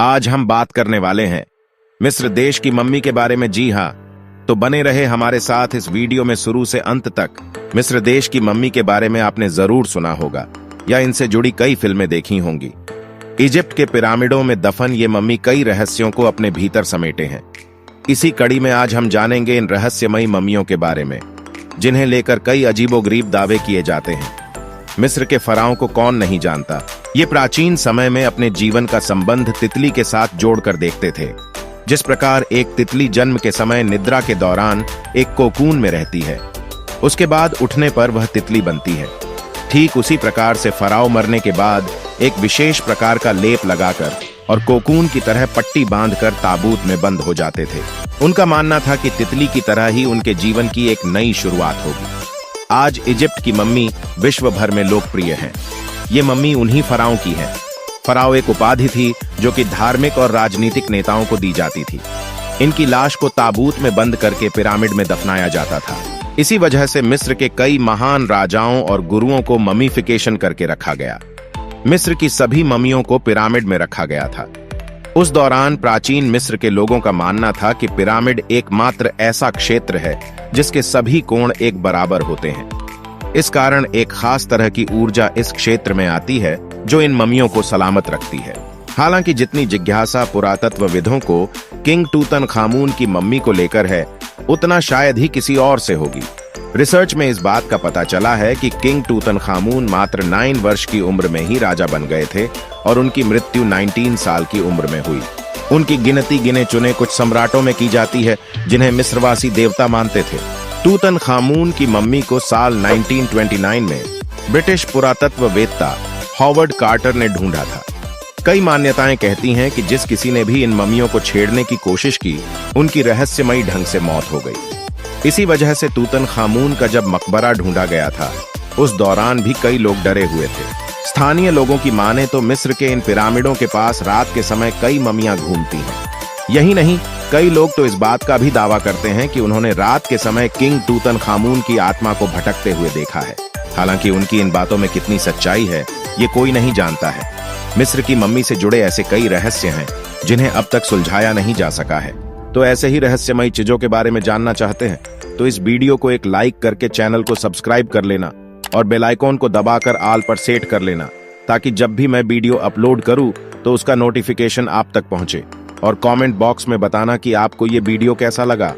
आज हम बात करने वाले हैं मिस्र देश की मम्मी के बारे में। जी हाँ, तो बने रहे हमारे साथ इस वीडियो में शुरू से अंत तक। मिस्र देश की मम्मी के बारे में आपने जरूर सुना होगा या इनसे जुड़ी कई फिल्में देखी होंगी। इजिप्ट के पिरामिडों में दफन ये मम्मी कई रहस्यों को अपने भीतर समेटे हैं। इसी कड़ी में आज हम जानेंगे इन रहस्यमयी मम्मियों के बारे में, जिन्हें लेकर कई अजीबोगरीब दावे किए जाते हैं। मिस्र के फराओं को कौन नहीं जानता। ये प्राचीन समय में अपने जीवन का संबंध तितली के साथ जोड़कर देखते थे। जिस प्रकार एक तितली जन्म के समय निद्रा के दौरान एक कोकून में रहती है, उसके बाद उठने पर वह तितली बनती है, ठीक उसी प्रकार से फराओ मरने के बाद एक विशेष प्रकार का लेप लगाकर और कोकून की तरह पट्टी बांधकर ताबूत में बंद हो जाते थे। उनका मानना था कि तितली की तरह ही उनके जीवन की एक नई शुरुआत होगी। आज इजिप्ट की मम्मी विश्व भर में लोकप्रिय है। ये मम्मी उन्हीं फराओं की है। फराओ एक उपाधि थी जो कि धार्मिक और राजनीतिक नेताओं को दी जाती थी। इनकी लाश को ताबूत में बंद करके पिरामिड में दफनाया जाता था। इसी वजह से मिस्र के कई महान राजाओं और गुरुओं को ममीफिकेशन करके रखा गया। मिस्र की सभी मम्मियों को पिरामिड में रखा गया था। उस दौरान प्राचीन मिस्र के लोगों का मानना था कि पिरामिड एकमात्र ऐसा क्षेत्र है जिसके सभी कोण एक बराबर होते हैं। इस कारण एक खास तरह की ऊर्जा इस क्षेत्र में आती है जो इन मम्मियों को सलामत रखती है। हालांकि जितनी जिज्ञासा पुरातत्वविदों को किंग टूतनखामून की मम्मी को लेकर है, उतना शायद ही किसी और से होगी। रिसर्च में इस बात का पता चला है कि किंग टूतनखामून मात्र 9 वर्ष की उम्र में ही राजा बन गए थे और उनकी मृत्यु 19 साल की उम्र में हुई। उनकी गिनती गिने चुने कुछ सम्राटों में की जाती है जिन्हें मिस्रवासी देवता मानते थे। टूतनखामून की मम्मी को साल 1929 में ब्रिटिश पुरातत्ववेत्ता हॉवर्ड कार्टर ने ढूंढा था। कई मान्यताएं कहती हैं कि जिस किसी ने भी इन मम्मियों को छेड़ने की कोशिश की, उनकी रहस्यमयी ढंग से मौत हो गई। इसी वजह से टूतनखामून का जब मकबरा ढूंढा गया था, उस दौरान भी कई लोग डरे हुए थे। स्थानीय लोगों की माने तो मिस्र के इन पिरामिडों के पास रात के समय कई मम्मियां घूमती हैं। यही नहीं, कई लोग तो इस बात का भी दावा करते हैं कि उन्होंने रात के समय किंग टूतनखामून की आत्मा को भटकते हुए देखा है। हालांकि उनकी इन बातों में कितनी सच्चाई है, ये कोई नहीं जानता है। मिस्र की मम्मी से जुड़े ऐसे कई रहस्य हैं जिन्हें अब तक सुलझाया नहीं जा सका है। तो ऐसे ही रहस्यमयी चीजों के बारे में जानना चाहते हैं तो इस वीडियो को एक लाइक करके चैनल को सब्सक्राइब कर लेना और बेल आइकॉन को दबाकर ऑल पर सेट कर लेना, ताकि जब भी मैं वीडियो अपलोड करूं तो उसका नोटिफिकेशन आप तक पहुंचे। और कमेंट बॉक्स में बताना कि आपको ये वीडियो कैसा लगा।